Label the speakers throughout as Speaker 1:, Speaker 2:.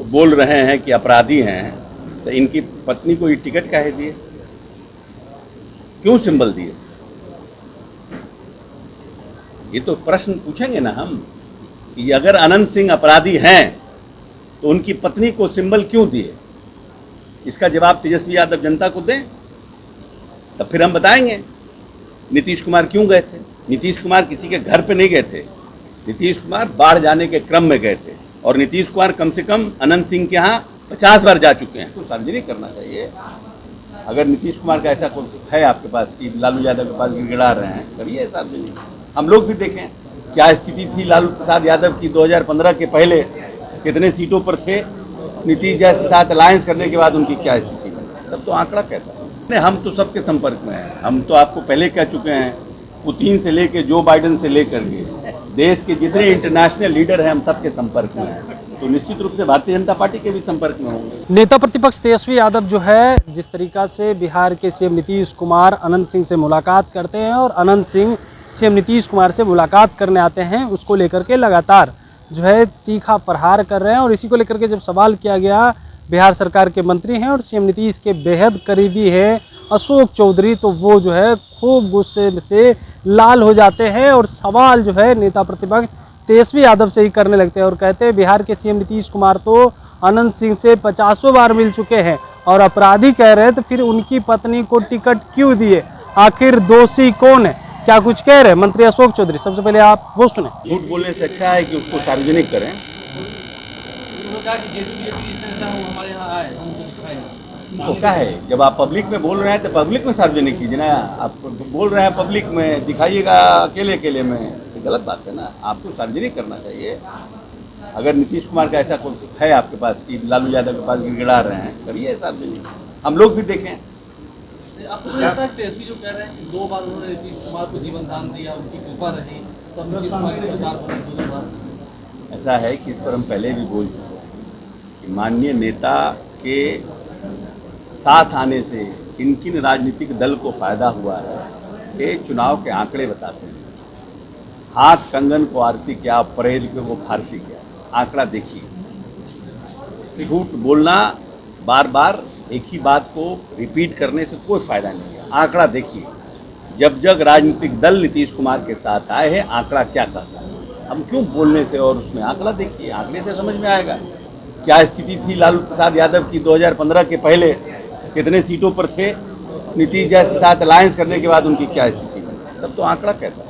Speaker 1: बोल रहे हैं कि अपराधी हैं, तो इनकी पत्नी को ये टिकट काहे दिए, क्यों सिंबल दिए? ये तो प्रश्न पूछेंगे ना हम कि अगर अनंत सिंह अपराधी हैं तो उनकी पत्नी को सिंबल क्यों दिए? इसका जवाब तेजस्वी यादव जनता को दें, तब फिर हम बताएंगे नीतीश कुमार क्यों गए थे। नीतीश कुमार किसी के घर पे नहीं गए थे, नीतीश कुमार बाढ़ जाने के क्रम में गए थे, और नीतीश कुमार कम से कम अनंत सिंह के यहाँ 50 बार जा चुके हैं। तो सार्वजनिक करना चाहिए। अगर नीतीश कुमार का ऐसा कुछ है आपके पास कि लालू यादव के पास गिड़गिड़ा रहे हैं, करिए सार्वजनिक। हम लोग भी देखें क्या स्थिति थी लालू प्रसाद यादव की 2015 के पहले, कितने सीटों पर थे, नीतीश जी के साथ अलायंस करने के बाद उनकी क्या स्थिति बनी, सब तो आंकड़ा कहता है। नहीं, हम तो सबके संपर्क में हैं। हम तो आपको पहले कह चुके हैं, पुतिन से लेकर जो बाइडेन से लेकर के देश के जितने इंटरनेशनल लीडर हैं हम सबके संपर्क में हैं, तो निश्चित रूप से भारतीय जनता पार्टी के भी संपर्क में होंगे।
Speaker 2: नेता प्रतिपक्ष तेजस्वी यादव जो है, जिस तरीका से बिहार के सीएम नीतीश कुमार अनंत सिंह से मुलाकात करते हैं और अनंत सिंह सीएम नीतीश कुमार से मुलाकात करने आते हैं, उसको लेकर के लगातार जो है तीखा प्रहार कर रहे हैं। और इसी को लेकर के जब सवाल किया गया, बिहार सरकार के मंत्री हैं और सीएम नीतीश के बेहद करीबी है अशोक चौधरी, तो वो जो है खूब गुस्से से लाल हो जाते हैं और सवाल जो है नेता प्रतिपक्ष तेजस्वी यादव से ही करने लगते हैं और कहते हैं बिहार के सीएम नीतीश कुमार तो अनंत सिंह से 50 बार मिल चुके हैं और अपराधी कह रहे हैं, तो फिर उनकी पत्नी को टिकट क्यों दिए, आखिर दोषी कौन है, क्या कुछ कह रहे हैं मंत्री अशोक चौधरी। सबसे पहले आप वो सुने।
Speaker 1: झूठ बोलने से अच्छा है कि उसको सार्वजनिक करें। तो क्या है, जब आप पब्लिक में बोल रहे हैं तो पब्लिक में सार्वजनिक कीजिए ना। आप बोल रहे हैं पब्लिक में, दिखाइएगा अकेले अकेले में, तो गलत बात है ना। आपको सार्वजनिक करना चाहिए। अगर नीतीश कुमार का ऐसा कुछ है आपके पास कि लालू यादव के पास गिड़गिड़ा रहे हैं, करिए सार्वजनिक। हम लोग भी देखें।
Speaker 3: आपको तो लगता है तेजस्वी जो कह रहे हैं कि 2 बार उन्होंने नीतीश कुमार को जीवन दान दिया, उनकी कृपा रही, तब नीतीश कुमार की सरकार बनी 2 बार।
Speaker 1: ऐसा है कि इस पर हम पहले भी बोल चुके हैं कि माननीय नेता के साथ आने से किन किन राजनीतिक दल को फायदा हुआ है, ये चुनाव के आंकड़े बताते हैं। हाथ कंगन को आरसी क्या, परहेज के वो फारसी क्या, आंकड़ा देखिए। झूठ बोलना, बार बार एक ही बात को रिपीट करने से कोई फायदा नहीं है। आंकड़ा देखिए, जब जब राजनीतिक दल नीतीश कुमार के साथ आए हैं, आंकड़ा क्या कहता है। हम क्यों बोलने से, और उसमें आंकड़ा देखिए, आंकड़े से समझ में आएगा क्या स्थिति थी लालू प्रसाद यादव की 2015 के पहले, कितने सीटों पर थे, नीतीश जी के साथ अलायंस करने के बाद उनकी क्या स्थिति बनी, सब तो आंकड़ा कहता है।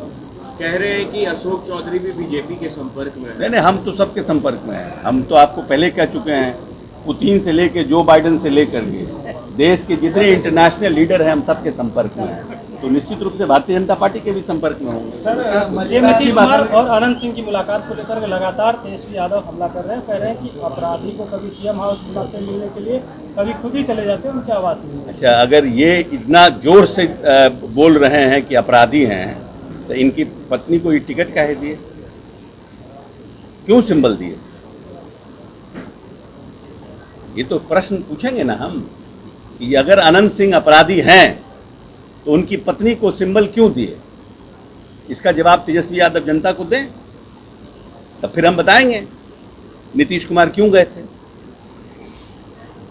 Speaker 4: कह रहे हैं कि अशोक चौधरी भी बीजेपी के संपर्क में है।
Speaker 1: नहीं, हम तो सबके संपर्क में हैं। हम तो आपको पहले कह चुके हैं, पुतिन से लेकर जो बाइडेन से लेकर के देश के जितने इंटरनेशनल लीडर हैं हम सबके संपर्क में हैं, तो निश्चित रूप से भारतीय जनता पार्टी के भी संपर्क में होंगे।
Speaker 2: सीएम नीतीश कुमार और अनंत सिंह की मुलाकात को लेकर लगातार तेजस्वी यादव हमला कर रहे हैं, कह रहे हैं कि अपराधी को कभी सीएम हाउस बुलाते मिलने के लिए, कभी खुद ही चले जाते हैं, उनकी आवाज़ नहीं।
Speaker 1: अच्छा, अगर ये इतना जोर से बोल रहे हैं कि अपराधी हैं, तो इनकी पत्नी को ये टिकट काहे दिए, क्यों सिंबल दिए? ये तो प्रश्न पूछेंगे ना हम कि अगर अनंत सिंह अपराधी हैं तो उनकी पत्नी को सिंबल क्यों दिए। इसका जवाब तेजस्वी यादव जनता को दें, तब फिर हम बताएंगे नीतीश कुमार क्यों गए थे।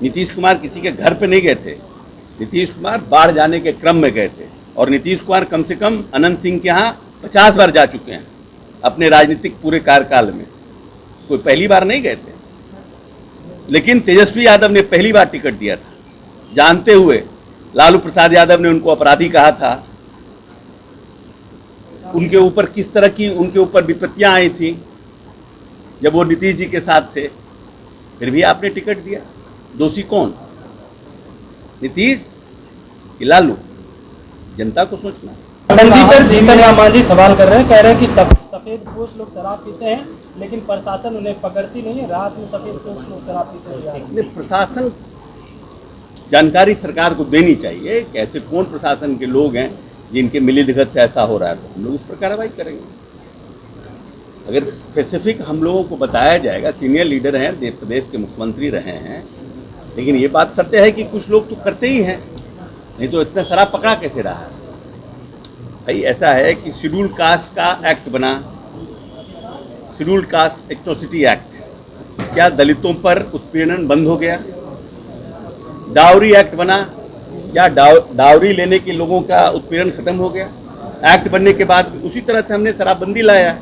Speaker 1: नीतीश कुमार किसी के घर पे नहीं गए थे, नीतीश कुमार बाढ़ जाने के क्रम में गए थे, और नीतीश कुमार कम से कम अनंत सिंह के यहाँ 50 बार जा चुके हैं अपने राजनीतिक पूरे कार्यकाल में। कोई पहली बार नहीं गए थे। लेकिन तेजस्वी यादव ने पहली बार टिकट दिया था, जानते हुए लालू प्रसाद यादव ने उनको अपराधी कहा था। उनके ऊपर किस तरह की उनके ऊपर विपत्तियां आई थी जब वो नीतीश जी के साथ थे, फिर भी आपने टिकट दिया। दोषी कौन, नीतीश कि लालू? जनता को सोचना है।
Speaker 2: मंजी पर जीतन राम मांझी सवाल कर रहे हैं, कह रहे हैं कि सफेद पोश लोग शराब पीते हैं लेकिन प्रशासन उन्हें पकड़ती नहीं है, रात में सफेद पोश लोग शराब पीते हैं।
Speaker 1: प्रशासन जानकारी सरकार को देनी चाहिए कि ऐसे कौन प्रशासन के लोग हैं जिनके मिलीभगत से ऐसा हो रहा है, तो हम लोग उस पर कार्रवाई करेंगे। अगर स्पेसिफिक हम लोगों को बताया जाएगा, सीनियर लीडर हैं, प्रदेश के मुख्यमंत्री रहे हैं, लेकिन ये बात सत्य है कि कुछ लोग तो करते ही हैं, नहीं तो इतना शराब पकड़ा कैसे रहा है। भाई ऐसा है कि शेड्यूल्ड कास्ट का एक्ट बना, शेड्यूल्ड कास्ट एट्रोसिटी एक्ट, क्या दलितों पर उत्पीड़न बंद हो गया? डाउरी एक्ट बना, क्या डाउरी लेने के लोगों का उत्पीड़न खत्म हो गया? एक्ट बनने के बाद उसी तरह से हमने शराबबंदी लाया है,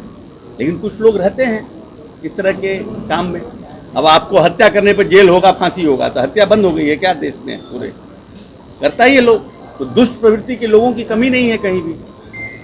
Speaker 1: लेकिन कुछ लोग रहते हैं इस तरह के काम में। अब आपको हत्या करने पर जेल होगा, फांसी होगा, तो हत्या बंद हो गई है क्या देश में? पूरे करता ही ये लोग। तो दुष्ट प्रवृत्ति के लोगों की कमी नहीं है कहीं भी,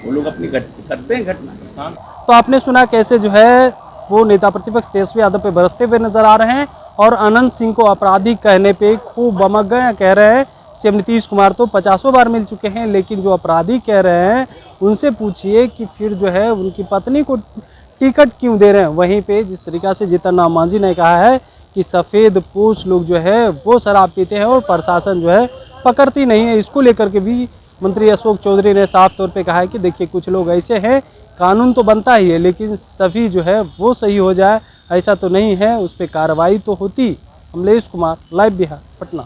Speaker 1: वो लोग अपनी करते हैं घटना।
Speaker 2: तो आपने सुना कैसे जो है वो नेता प्रतिपक्ष तेजस्वी यादव पे बरसते हुए नजर आ रहे हैं और अनंत सिंह को आपराधिक कहने पे खूब बमक गए। कह रहे हैं सीएम नीतीश कुमार तो 50 बार मिल चुके हैं, लेकिन जो अपराधी कह रहे हैं उनसे पूछिए कि फिर जो है उनकी पत्नी को टिकट क्यों दे रहे हैं। वहीं पे जिस तरीका से जीतन राम मांझी ने कहा है कि सफ़ेद पोश लोग जो है वो शराब पीते हैं और प्रशासन जो है पकड़ती नहीं है, इसको लेकर के भी मंत्री अशोक चौधरी ने साफ तौर पे कहा है कि देखिए कुछ लोग ऐसे हैं, कानून तो बनता ही है लेकिन सभी जो है वो सही हो जाए ऐसा तो नहीं है, उस पर कार्रवाई तो होती। अमलेश कुमार, लाइव बिहार, पटना।